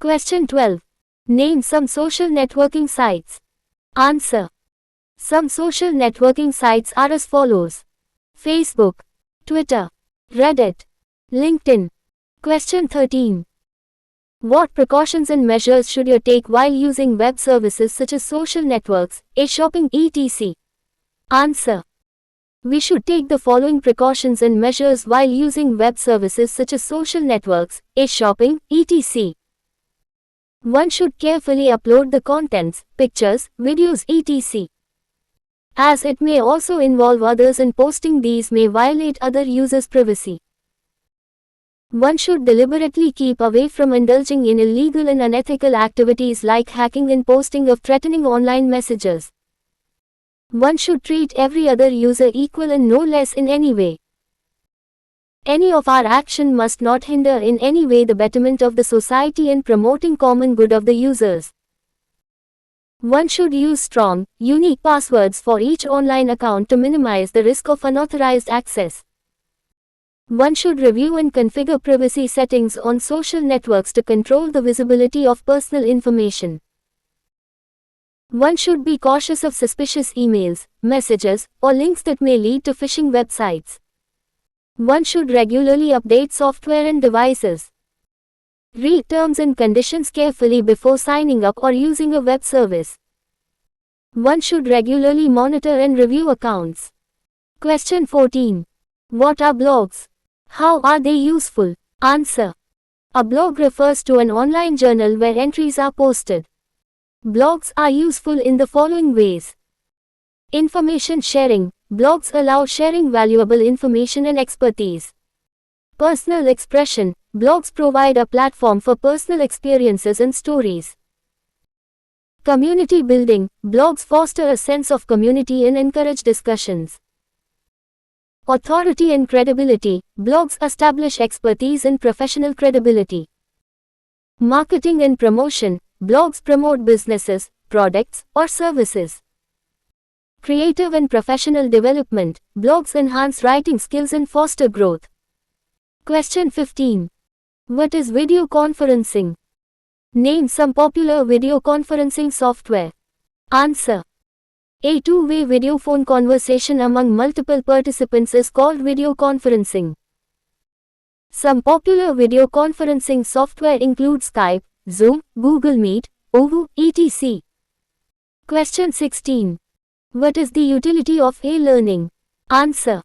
Question 12. Name some social networking sites. Answer. Some social networking sites are as follows: Facebook, Twitter, Reddit, LinkedIn. Question 13. What precautions and measures should you take while using web services such as social networks, e-shopping, etc.? Answer. We should take the following precautions and measures while using web services such as social networks, e-shopping, etc. One should carefully upload the contents, pictures, videos, etc. as it may also involve others, and posting these may violate other users' privacy. One should deliberately keep away from indulging in illegal and unethical activities like hacking and posting of threatening online messages. One should treat every other user equal and no less in any way. Any of our action must not hinder in any way the betterment of the society and promoting common good of the users. One should use strong, unique passwords for each online account to minimize the risk of unauthorized access. One should review and configure privacy settings on social networks to control the visibility of personal information. One should be cautious of suspicious emails, messages, or links that may lead to phishing websites. One should regularly update software and devices. Read terms and conditions carefully before signing up or using a web service. One should regularly monitor and review accounts. Question 14. What are blogs? How are they useful? Answer. A blog refers to an online journal where entries are posted. Blogs are useful in the following ways. Information sharing. Blogs allow sharing valuable information and expertise. Personal expression. Blogs provide a platform for personal experiences and stories. Community building. Blogs foster a sense of community and encourage discussions. Authority and credibility. Blogs establish expertise and professional credibility. Marketing and promotion. Blogs promote businesses, products, or services. Creative and professional development. Blogs enhance writing skills and foster growth. Question 15. What is video conferencing? Name some popular video conferencing software. Answer. A two-way video phone conversation among multiple participants is called video conferencing. Some popular video conferencing software include Skype, Zoom, Google Meet, OVO, etc. Question 16. What is the utility of e-learning? Answer.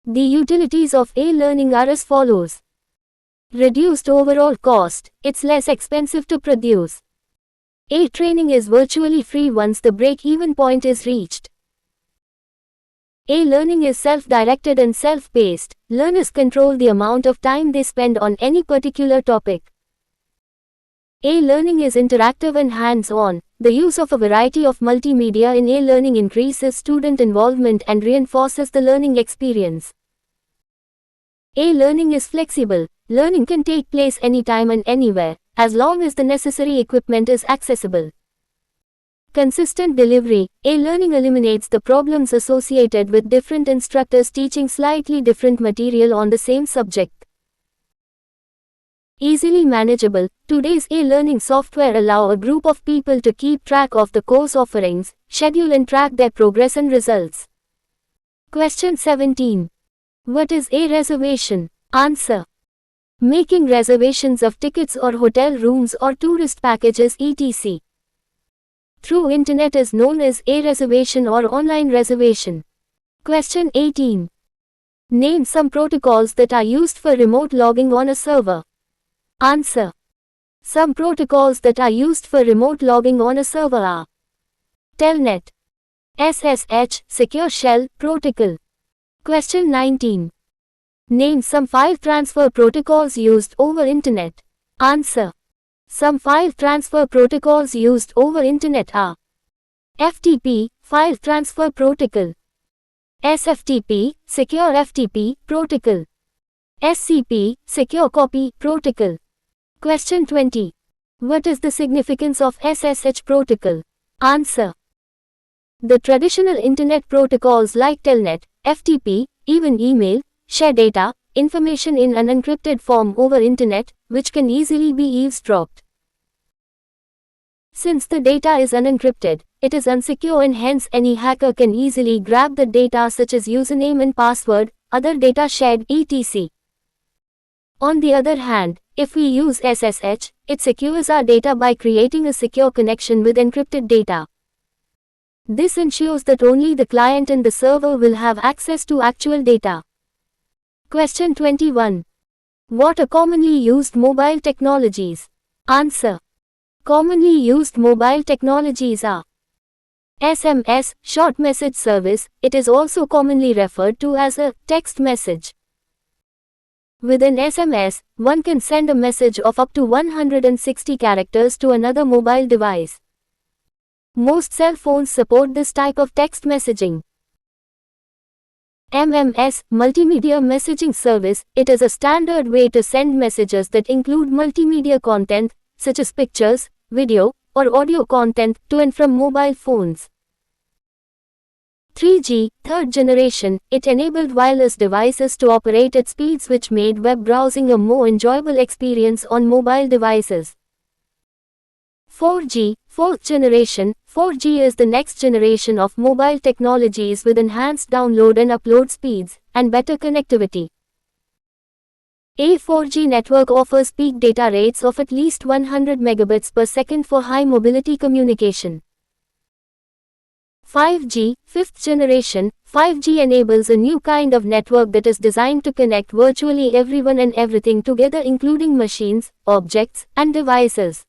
The utilities of e-learning are as follows. Reduced overall cost. It's less expensive to produce. E-training is virtually free once the break-even point is reached. E-learning is self-directed and self-paced. Learners control the amount of time they spend on any particular topic. E-learning is interactive and hands-on. The use of a variety of multimedia in e-learning increases student involvement and reinforces the learning experience. E-learning is flexible. Learning can take place anytime and anywhere, as long as the necessary equipment is accessible. Consistent delivery. E-learning eliminates the problems associated with different instructors teaching slightly different material on the same subject. Easily manageable. Today's e-learning software allow a group of people to keep track of the course offerings, schedule and track their progress and results. Question 17. What is a reservation? Answer. Making reservations of tickets or hotel rooms or tourist packages etc. through internet is known as a reservation or online reservation. Question 18. Name some protocols that are used for remote logging on a server. Answer. Some protocols that are used for remote logging on a server are Telnet, SSH, Secure Shell Protocol. Question 19. Name some file transfer protocols used over Internet. Answer. Some file transfer protocols used over Internet are FTP, File Transfer Protocol, SFTP, Secure FTP Protocol, SCP, Secure Copy Protocol. Question 20. What is the significance of SSH protocol? Answer. The traditional Internet protocols like Telnet, FTP, even email, share data, information in an encrypted form over Internet, which can easily be eavesdropped. Since the data is unencrypted, it is unsecure and hence any hacker can easily grab the data such as username and password, other data shared, etc. On the other hand, if we use SSH, it secures our data by creating a secure connection with encrypted data. This ensures that only the client and the server will have access to actual data. Question 21. What are commonly used mobile technologies? Answer. Commonly used mobile technologies are SMS, short message service. It is also commonly referred to as a text message. With an SMS, one can send a message of up to 160 characters to another mobile device. Most cell phones support this type of text messaging. MMS, Multimedia Messaging Service. It is a standard way to send messages that include multimedia content, such as pictures, video, or audio content, to and from mobile phones. 3G, third generation. It enabled wireless devices to operate at speeds which made web browsing a more enjoyable experience on mobile devices. 4G, fourth generation. 4G is the next generation of mobile technologies with enhanced download and upload speeds, and better connectivity. A 4G network offers peak data rates of at least 100 megabits per second for high mobility communication. 5G, fifth generation. 5G enables a new kind of network that is designed to connect virtually everyone and everything together, including machines, objects, and devices.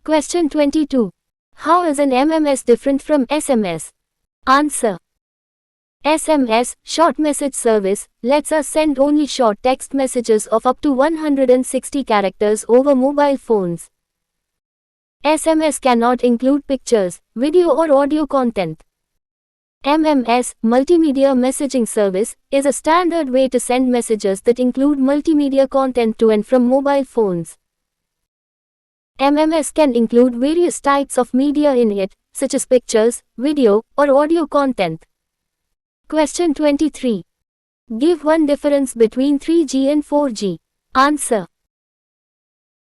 Question 22. How is an MMS different from SMS? Answer. SMS, short message service, lets us send only short text messages of up to 160 characters over mobile phones. SMS cannot include pictures, video or audio content. MMS, Multimedia Messaging Service, is a standard way to send messages that include multimedia content to and from mobile phones. MMS can include various types of media in it, such as pictures, video, or audio content. Question 23. Give one difference between 3G and 4G. Answer.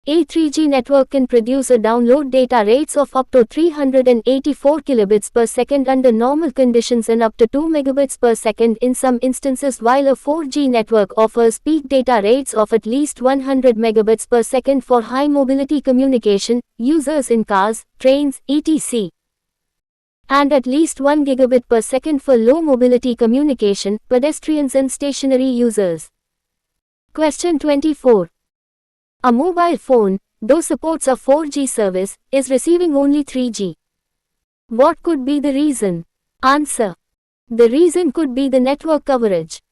A 3G network can produce a download data rates of up to 384 kilobits per second under normal conditions and up to 2 megabits per second in some instances, while a 4G network offers peak data rates of at least 100 megabits per second for high mobility communication, users in cars, trains, etc. and at least 1 gigabit per second for low mobility communication, pedestrians and stationary users. Question 24. A mobile phone, though supports a 4G service, is receiving only 3G. What could be the reason? Answer. The reason could be the network coverage.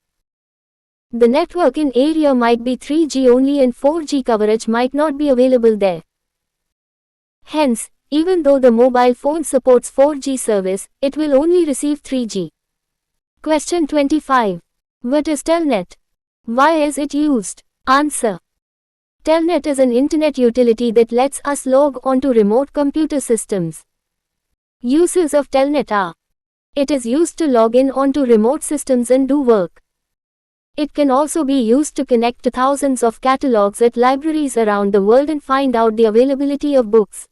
The network in area might be 3G only and 4G coverage might not be available there. Hence, even though the mobile phone supports 4G service, it will only receive 3G. Question 25. What is Telnet? Why is it used? Answer. Telnet is an internet utility that lets us log onto remote computer systems. Uses of Telnet are: it is used to log in onto remote systems and do work. It can also be used to connect to thousands of catalogs at libraries around the world and find out the availability of books.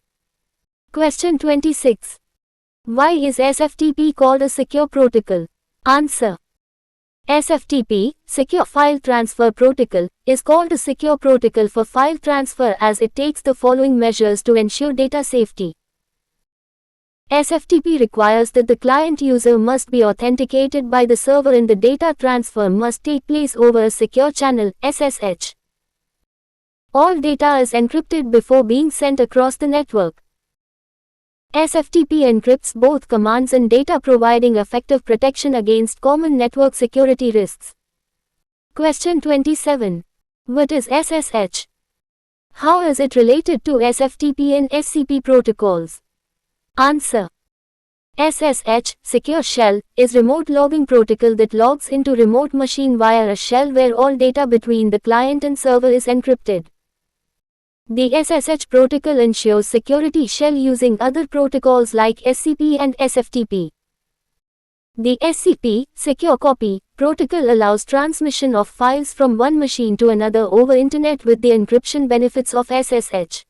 Question 26. Why is SFTP called a secure protocol? Answer. SFTP, Secure File Transfer Protocol, is called a secure protocol for file transfer as it takes the following measures to ensure data safety. SFTP requires that the client user must be authenticated by the server and the data transfer must take place over a secure channel, SSH. All data is encrypted before being sent across the network. SFTP encrypts both commands and data, providing effective protection against common network security risks. Question 27. What is SSH? How is it related to SFTP and SCP protocols? Answer. SSH, Secure Shell, is remote logging protocol that logs into remote machine via a shell where all data between the client and server is encrypted. The SSH protocol ensures security shell using other protocols like SCP and SFTP. The SCP, Secure Copy, protocol allows transmission of files from one machine to another over Internet with the encryption benefits of SSH.